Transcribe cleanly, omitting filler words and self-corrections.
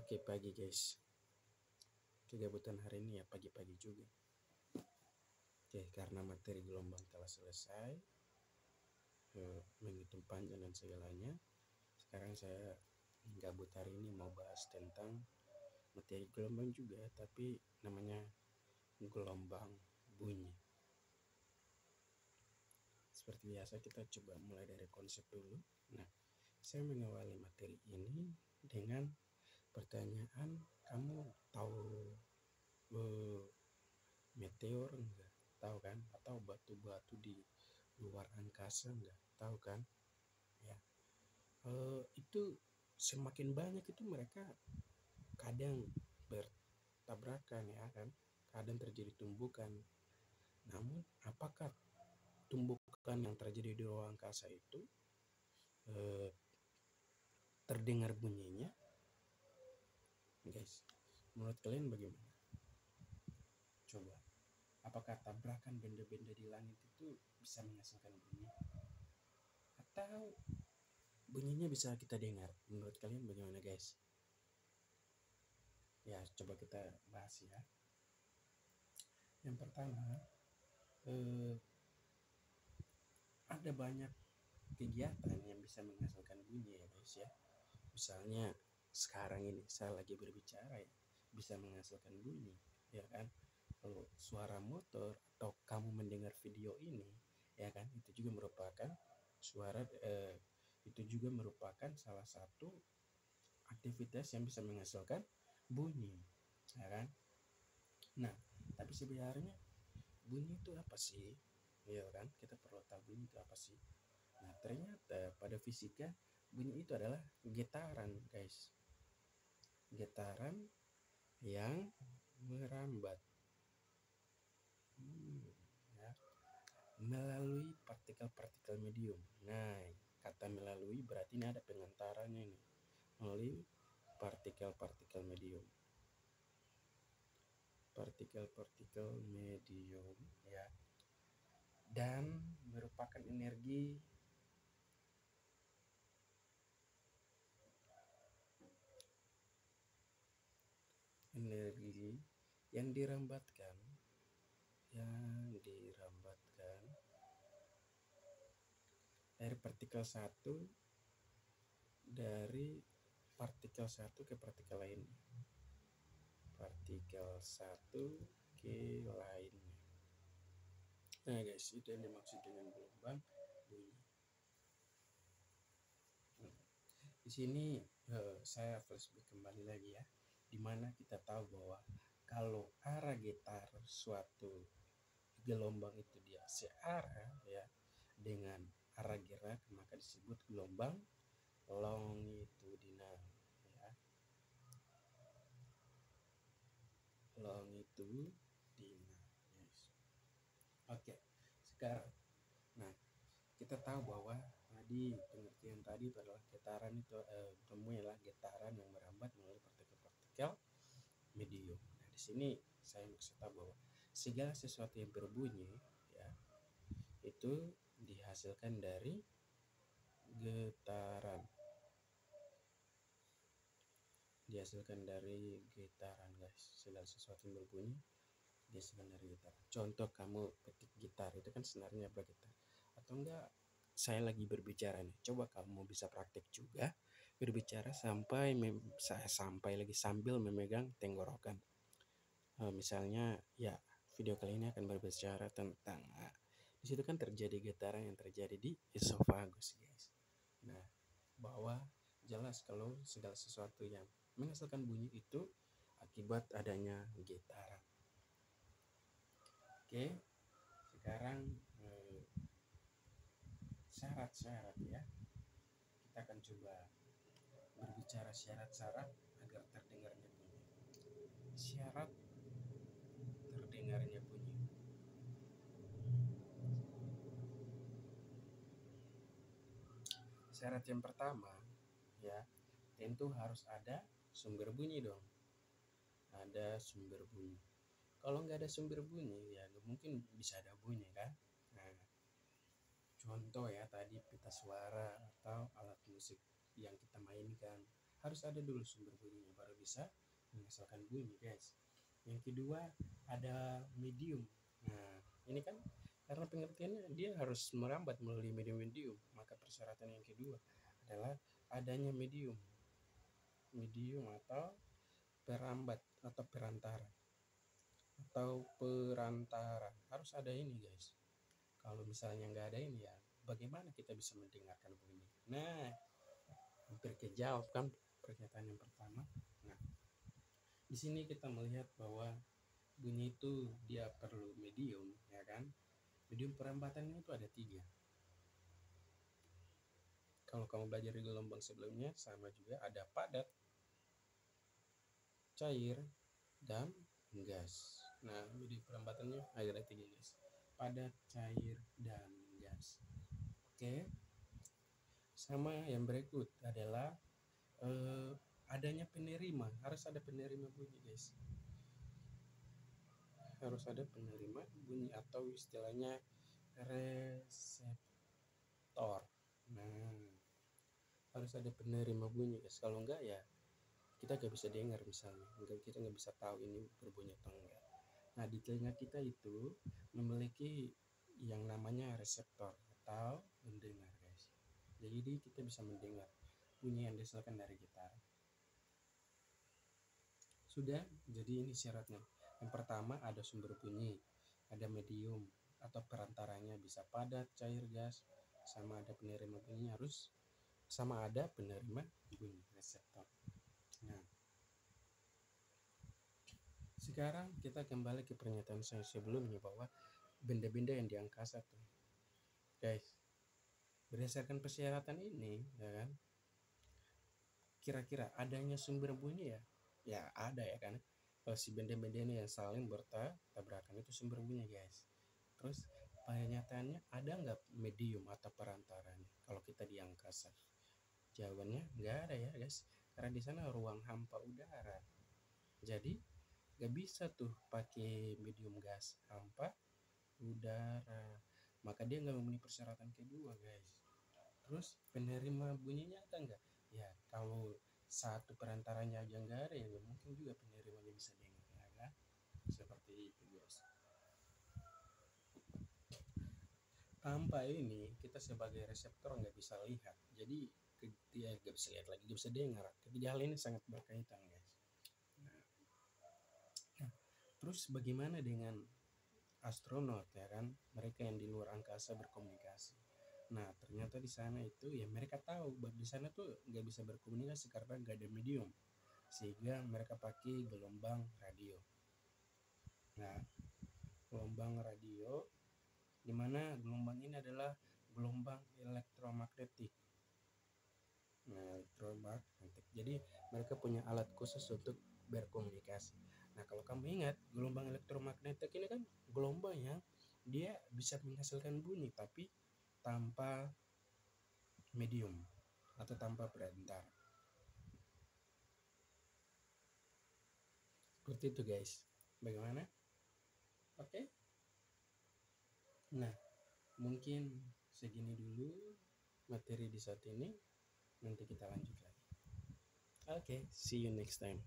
Oke, pagi guys. Kegabutan hari ini ya pagi-pagi juga. Oke, karena materi gelombang telah selesai, menghitung panjang dan segalanya. Sekarang saya gabut hari ini mau bahas tentang materi gelombang juga, tapi namanya gelombang bunyi. Seperti biasa kita coba mulai dari konsep dulu. Nah, saya mengawali materi ini dengan pertanyaan, kamu tahu meteor enggak? Tahu kan? Atau batu-batu di luar angkasa enggak? Tahu kan? Ya. Itu semakin banyak itu mereka kadang bertabrakan ya kan? Kadang terjadi tumbukan. Namun apakah tumbukan yang terjadi di luar angkasa itu terdengar bunyinya? Guys, menurut kalian bagaimana? Coba. Apakah tabrakan benda-benda di langit itu bisa menghasilkan bunyi? Atau bunyinya bisa kita dengar? Menurut kalian bagaimana guys? Ya, coba kita bahas ya. Yang pertama, ada banyak kegiatan yang bisa menghasilkan bunyi ya guys ya. Misalnya sekarang ini saya lagi berbicara ya, bisa menghasilkan bunyi ya kan. Kalau suara motor atau kamu mendengar video ini ya kan, itu juga merupakan suara itu juga merupakan salah satu aktivitas yang bisa menghasilkan bunyi ya kan. Nah, tapi sebenarnya bunyi itu apa sih? Ya kan, kita perlu tahu bunyi itu apa sih. Nah, ternyata pada fisika bunyi itu adalah getaran guys, getaran yang merambat ya, melalui partikel-partikel medium. Nah, kata melalui berarti ini ada pengantaranya ini, melalui partikel-partikel medium. Partikel-partikel medium ya, dan merupakan energi yang dirambatkan dari partikel satu ke partikel lain, partikel satu ke lainnya. Nah guys, itu yang dimaksud dengan gelombang bunyi. Di sini saya flashback kembali lagi ya, dimana kita tahu bahwa kalau arah getar suatu gelombang itu dia searah ya dengan arah gerak, maka disebut gelombang longitudinal ya. Longitudinal yes. Oke, sekarang nah kita tahu bahwa tadi pengertian tadi itu adalah getaran itu adalah getaran yang merambat melalui partikel-partikel medium. Nah, di sini saya maksud tahu bahwa segala sesuatu yang berbunyi ya itu dihasilkan dari getaran. Guys, segala sesuatu yang berbunyi dihasilkan dari getaran. Contoh kamu petik gitar itu kan senarnya bergetar. Atau enggak, saya lagi berbicara nih, coba kamu bisa praktek juga berbicara sampai lagi sambil memegang tenggorokan. Misalnya ya video kali ini akan berbicara tentang di situ kan terjadi getaran yang terjadi di esofagus guys. Nah, bahwa jelas kalau segala sesuatu yang menghasilkan bunyi itu akibat adanya getaran. Oke, sekarang syarat-syarat ya. Kita akan coba berbicara syarat-syarat agar terdengarnya bunyi. Syarat terdengarnya bunyi. Syarat yang pertama ya, tentu harus ada sumber bunyi dong. Ada sumber bunyi. Kalau nggak ada sumber bunyi ya nggak mungkin bisa ada bunyi kan. Nah, contoh ya tadi pita suara atau alat musik yang kita mainkan harus ada dulu sumber bunyinya baru bisa menghasilkan bunyi, guys. Yang kedua ada medium. Nah, ini kan karena pengertiannya dia harus merambat melalui medium-medium, maka persyaratan yang kedua adalah adanya medium. Medium atau perambat atau perantara harus ada ini, guys. Kalau misalnya nggak ada ini, ya bagaimana kita bisa mendengarkan bunyi? Nah, hampir kejawab kan pernyataan yang pertama. Nah, di sini kita melihat bahwa bunyi itu dia perlu medium, ya kan? Medium perambatannya itu ada 3. Kalau kamu belajar di gelombang sebelumnya sama juga, ada padat, cair, dan gas. Nah, jadi perambatannya ada 3, guys. Padat, cair, dan gas. Oke. Sama yang berikut adalah adanya penerima. Harus ada penerima bunyi, guys. Harus ada penerima bunyi atau istilahnya reseptor. Nah, harus ada penerima bunyi, guys. Kalau enggak ya kita gak bisa dengar, misalnya kita nggak bisa tahu ini berbunyi atau enggak. Nah, di telinga kita itu memiliki yang namanya reseptor atau mendengar, guys. Jadi kita bisa mendengar bunyi yang dihasilkan dari gitar. Sudah, jadi ini syaratnya. Yang pertama ada sumber bunyi, ada medium atau perantaranya, bisa padat, cair, gas, sama ada penerima bunyi, harus sama ada penerima bunyi reseptor. Nah, sekarang kita kembali ke pernyataan saya sebelumnya bahwa benda-benda yang di angkasa tuh, guys, berdasarkan persyaratan ini, ya kan, kira-kira adanya sumber bunyi ya ada, ya kan. Kalau si benda-benda ini yang saling bertabrakan itu sumber bunyi, guys. Terus pernyataannya ada nggak medium atau perantaranya kalau kita di angkasa? Jawabannya nggak ada, ya, guys, karena di sana ruang hampa udara. Jadi nggak bisa tuh pakai medium gas, hampa udara, maka dia nggak memenuhi persyaratan kedua, guys. Terus penerima bunyinya ada nggak? Ya, kalau satu perantaranya aja nggak ada, ya nggak mungkin juga penerimanya bisa dengar, ya kan? Seperti itu, guys. Tanpa ini kita sebagai reseptor nggak bisa lihat, jadi dia nggak bisa lihat lagi, nggak bisa dengar. Ketiga hal ini sangat berkaitan, guys. Nah, terus bagaimana dengan astronot, ya kan, mereka yang di luar angkasa berkomunikasi? Nah, ternyata di sana itu ya mereka tahu bahwa di sana tuh nggak bisa berkomunikasi karena nggak ada medium, sehingga mereka pakai gelombang radio. Nah, gelombang radio, di mana gelombang ini adalah gelombang elektromagnetik. Nah, elektromagnetik. Jadi mereka punya alat khusus untuk berkomunikasi. Nah, kalau kamu ingat, gelombang elektromagnetik ini kan gelombang yang dia bisa menghasilkan bunyi tapi tanpa medium atau tanpa perantara. Seperti itu, guys. Bagaimana? Oke. Nah, mungkin segini dulu materi di saat ini. Nanti kita lanjut lagi. Oke, see you next time.